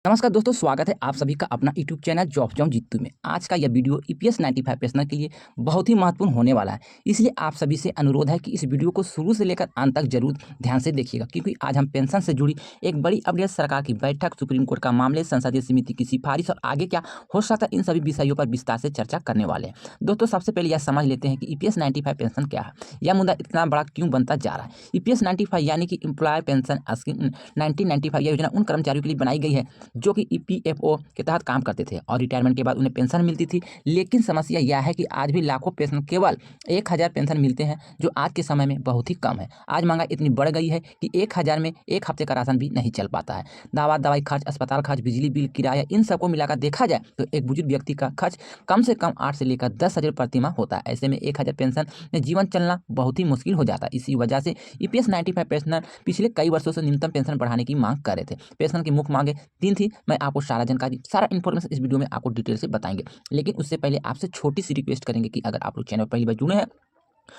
नमस्कार दोस्तों, स्वागत है आप सभी का अपना यूट्यूब चैनल जॉब जाऊं जीतू में। आज का यह वीडियो ईपीएस 95 पेंशनर के लिए बहुत ही महत्वपूर्ण होने वाला है। इसलिए आप सभी से अनुरोध है कि इस वीडियो को शुरू से लेकर अंत तक जरूर ध्यान से देखिएगा, क्योंकि आज हम पेंशन से जुड़ी एक बड़ी अपडेट, सरकार की बैठक, सुप्रीम कोर्ट का मामले, संसदीय समिति की सिफारिश और आगे क्या हो सकता है, इन सभी विषयों पर विस्तार से चर्चा करने वाले हैं। दोस्तों, सबसे पहले यह समझ लेते हैं कि ईपीएस 95 पेंशन क्या है, यह मुद्दा इतना बड़ा क्यों बनता जा रहा है। ईपीएस 95 यानी कि एम्प्लॉय पेंशन स्कीम 1995 योजना उन कर्मचारियों के लिए बनाई गई है जो कि ईपीएफओ के तहत काम करते थे और रिटायरमेंट के बाद उन्हें पेंशन मिलती थी। लेकिन समस्या यह है कि आज भी लाखों पेंशन, केवल 1000 पेंशन मिलते हैं, जो आज के समय में बहुत ही कम है। आज महंगाई इतनी बढ़ गई है कि 1000 में एक हफ्ते का राशन भी नहीं चल पाता है। दवाई खर्च, अस्पताल खर्च, बिजली बिल, किराया, इन सबको मिलाकर देखा जाए तो एक बुजुर्ग व्यक्ति का खर्च कम से कम 8 से लेकर 10,000 प्रति माह होता है। ऐसे में 1000 पेंशन में जीवन चलना बहुत ही मुश्किल हो जाता है। इसी वजह से ईपीएस 95 पेंशनर पिछले कई वर्षों से न्यूनतम पेंशन बढ़ाने की मांग कर रहे थे। पेंशन की मुख्य मांगे 3 थी। मैं आपको सारा जानकारी, सारा इन्फॉर्मेशन इस वीडियो में आपको डिटेल से बताएंगे। लेकिन उससे पहले आपसे छोटी सी रिक्वेस्ट करेंगे कि अगर आप लोग चैनल पर पहली बार जुड़े हैं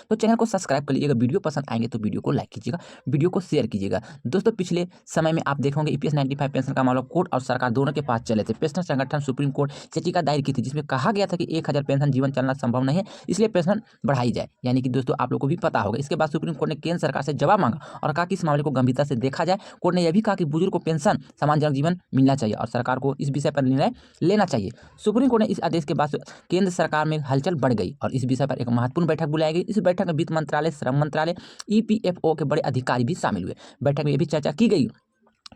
तो चैनल को सब्सक्राइब कर लीजिएगा। वीडियो पसंद आएंगे तो वीडियो को लाइक कीजिएगा, वीडियो को शेयर कीजिएगा। दोस्तों, पिछले समय में आप देखोगे ईपीएस 95 पेंशन का मामला कोर्ट और सरकार दोनों के पास चले थे। पेंशन संगठन सुप्रीम कोर्ट याचिका दायर की थी, जिसमें कहा गया था कि 1000 पेंशन जीवन चलना संभव नहीं है, इसलिए पेंशन बढ़ाई जाए। यानी कि दोस्तों, आप लोग को भी पता होगा। इसके बाद सुप्रीम कोर्ट ने केंद्र सरकार से जवाब मांगा और कहा कि इस मामले को गंभीरता से देखा जाए। कोर्ट ने यह भी कहा कि बुजुर्ग को पेंशन सम्मानजनक जीवन मिलना चाहिए और सरकार को इस विषय पर निर्णय लेना चाहिए। सुप्रीम कोर्ट ने इस आदेश के बाद केंद्र सरकार में हलचल बढ़ गई और इस विषय पर एक महत्वपूर्ण बैठक बुलाई गई। इस बैठक में वित्त मंत्रालय, श्रम मंत्रालय, ईपीएफओ के बड़े अधिकारी भी शामिल हुए। बैठक में यह भी चर्चा की गई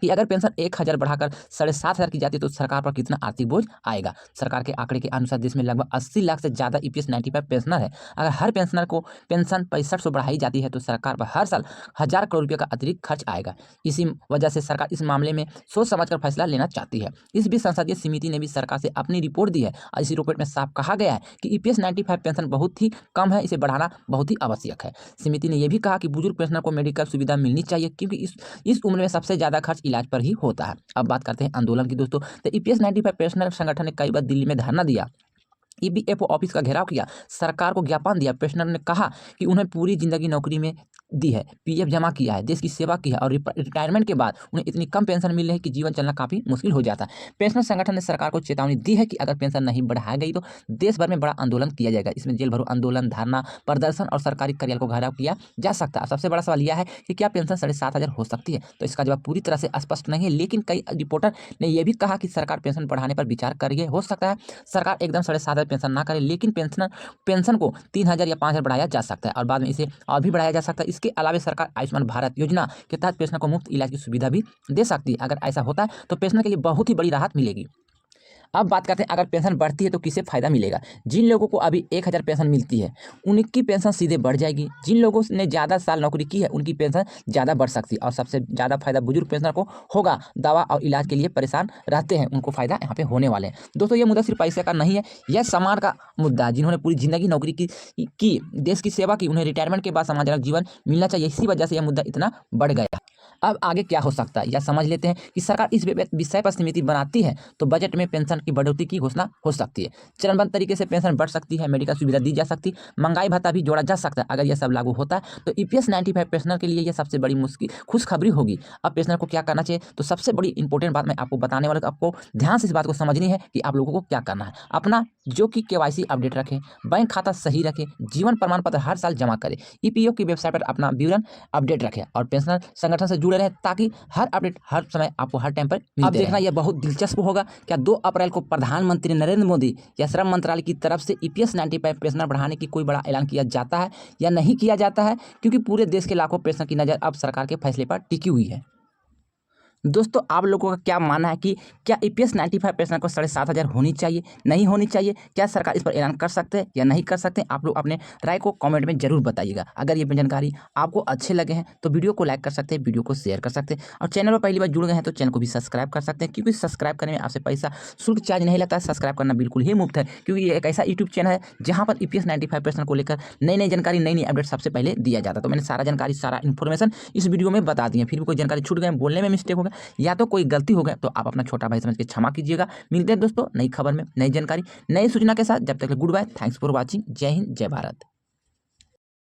कि अगर पेंशन 1000 बढ़ाकर 7,500 की जाती है तो सरकार पर कितना आर्थिक बोझ आएगा। सरकार के आंकड़े के अनुसार देश में लगभग 80 लाख से ज़्यादा ईपीएस 95 पेंशनर है। अगर हर पेंशनर को पेंशन 6500 बढ़ाई जाती है तो सरकार पर हर साल 1000 करोड़ रुपये का अतिरिक्त खर्च आएगा। इसी वजह से सरकार इस मामले में सोच समझकर फैसला लेना चाहती है। इस बीच संसदीय समिति ने भी सरकार से अपनी रिपोर्ट दी है और इसी रिपोर्ट में साफ कहा गया है कि ईपीएस 95 पेंशन बहुत ही कम है, इसे बढ़ाना बहुत ही आवश्यक है। समिति ने यह भी कहा कि बुजुर्ग पेंशनर को मेडिकल सुविधा मिलनी चाहिए, क्योंकि इस उम्र में सबसे ज़्यादा खर्च इलाज पर ही होता है। अब बात करते हैं आंदोलन की। दोस्तों, तो ईपीएस 95 पेंशनर संगठन ने कई बार दिल्ली में धरना दिया, ईपीएफओ ऑफिस का घेराव किया, सरकार को ज्ञापन दिया। पेंशनर ने कहा कि उन्हें पूरी जिंदगी नौकरी में दी है, पीएफ जमा किया है, देश की सेवा की है और रिटायरमेंट के बाद उन्हें इतनी कम पेंशन मिल रही है कि जीवन चलना काफ़ी मुश्किल हो जाता है। पेंशनर संगठन ने सरकार को चेतावनी दी है कि अगर पेंशन नहीं बढ़ाई गई तो देश भर में बड़ा आंदोलन किया जाएगा। इसमें जेल भरो आंदोलन, धरना प्रदर्शन और सरकारी कार्यालय को घेराव किया जा सकता है। सबसे बड़ा सवाल यह है कि क्या पेंशन 7,500 हो सकती है, तो इसका जवाब पूरी तरह से स्पष्ट नहीं है। लेकिन कई रिपोर्टर ने यह भी कहा कि सरकार पेंशन बढ़ाने पर विचार कर रही है। हो सकता है सरकार एकदम 7,500 पेंशन ना करे, लेकिन पेंशन को 3000 या 5000 बढ़ाया जा सकता है और बाद में इसे और भी बढ़ाया जा सकता है। इसके अलावा सरकार आयुष्मान भारत योजना के तहत पेंशनर को मुफ्त इलाज की सुविधा भी दे सकती है। अगर ऐसा होता है तो पेंशनर के लिए बहुत ही बड़ी राहत मिलेगी। अब बात करते हैं, अगर पेंशन बढ़ती है तो किसे फ़ायदा मिलेगा। जिन लोगों को अभी 1000 पेंशन मिलती है उनकी पेंशन सीधे बढ़ जाएगी। जिन लोगों ने ज़्यादा साल नौकरी की है उनकी पेंशन ज़्यादा बढ़ सकती है और सबसे ज़्यादा फायदा बुजुर्ग पेंशनर को होगा। दवा और इलाज के लिए परेशान रहते हैं, उनको फ़ायदा यहाँ पे होने वाले हैं। दोस्तों, ये मुद्दा सिर्फ पैसे का नहीं है, यह समाज का मुद्दा है। जिन्होंने पूरी ज़िंदगी नौकरी की, देश की सेवा की, उन्हें रिटायरमेंट के बाद सम्मानजनक जीवन मिलना चाहिए। इसी वजह से यह मुद्दा इतना बढ़ गया। अब आगे क्या हो सकता है यह समझ लेते हैं कि सरकार इस विषय पर समिति बनाती है तो बजट में पेंशन की बढ़ोतरी की घोषणा हो सकती है। चरणबद्ध तरीके से पेंशन बढ़ सकती है, मेडिकल सुविधा दी जा सकती है, महंगाई भत्ता भी जोड़ा जा सकता है। अगर यह सब लागू होता है तो ईपीएस 95 पेंशनर के लिए यह सबसे बड़ी खुशखबरी होगी। अब पेंशनर को क्या करना चाहिए, तो सबसे बड़ी इंपॉर्टेंट बात मैं आपको बताने वाला हूं। आपको ध्यान से इस बात को समझनी है कि आप लोगों को क्या करना है। अपना जो कि केवाईसी अपडेट रखें, बैंक खाता सही रखें, जीवन प्रमाण पत्र हर साल जमा करें, ईपीएफओ की वेबसाइट पर अपना विवरण अपडेट रखें और पेंशनर संगठन से जुड़े रहें ताकि हर अपडेट हर समय आपको हर टाइम पर मिलते। अब देखना यह बहुत दिलचस्प होगा, क्या 2 अप्रैल को प्रधानमंत्री नरेंद्र मोदी या श्रम मंत्रालय की तरफ से ईपीएस 95 पेंशनर बढ़ाने की कोई बड़ा ऐलान किया जाता है या नहीं किया जाता है, क्योंकि पूरे देश के लाखों पेंशनर की नज़र अब सरकार के फैसले पर टिकी हुई है। दोस्तों, आप लोगों का क्या मानना है कि क्या ईपीएस 95 पेंशन को 7,500 होनी चाहिए, नहीं होनी चाहिए? क्या सरकार इस पर ऐलान कर सकते हैं या नहीं कर सकते? आप लोग अपने राय को कमेंट में जरूर बताइएगा। अगर ये जानकारी आपको अच्छे लगे हैं तो वीडियो को लाइक कर सकते हैं, वीडियो को शेयर कर सकते हैं और चैनल पर पहली बार जुड़ गए हैं तो चैनल को भी सब्सक्राइब कर सकते हैं, क्योंकि सब्सक्राइब करने में आपसे पैसा शुल्क चार्ज नहीं लगता है। सब्सक्राइब करना बिल्कुल ही मुफ्त है, क्योंकि ये एक ऐसा यूट्यूब चैनल है जहाँ पर ईपीएस 95 पेंशन को लेकर नई जानकारी, नई अपडेट सबसे पहले दिया जाता है। तो मैंने सारा जानकारी, सारा इन्फॉर्मेशन इस वीडियो में बता दी है। फिर भी कोई जानकारी छूट गए, बोलने में मिस्टेक हो गया या तो कोई गलती हो गया तो आप अपना छोटा भाई समझ के क्षमा कीजिएगा। मिलते हैं दोस्तों नई खबर में, नई जानकारी, नई सूचना के साथ। जब तक good bye, thanks for watching. जय हिंद, जय भारत।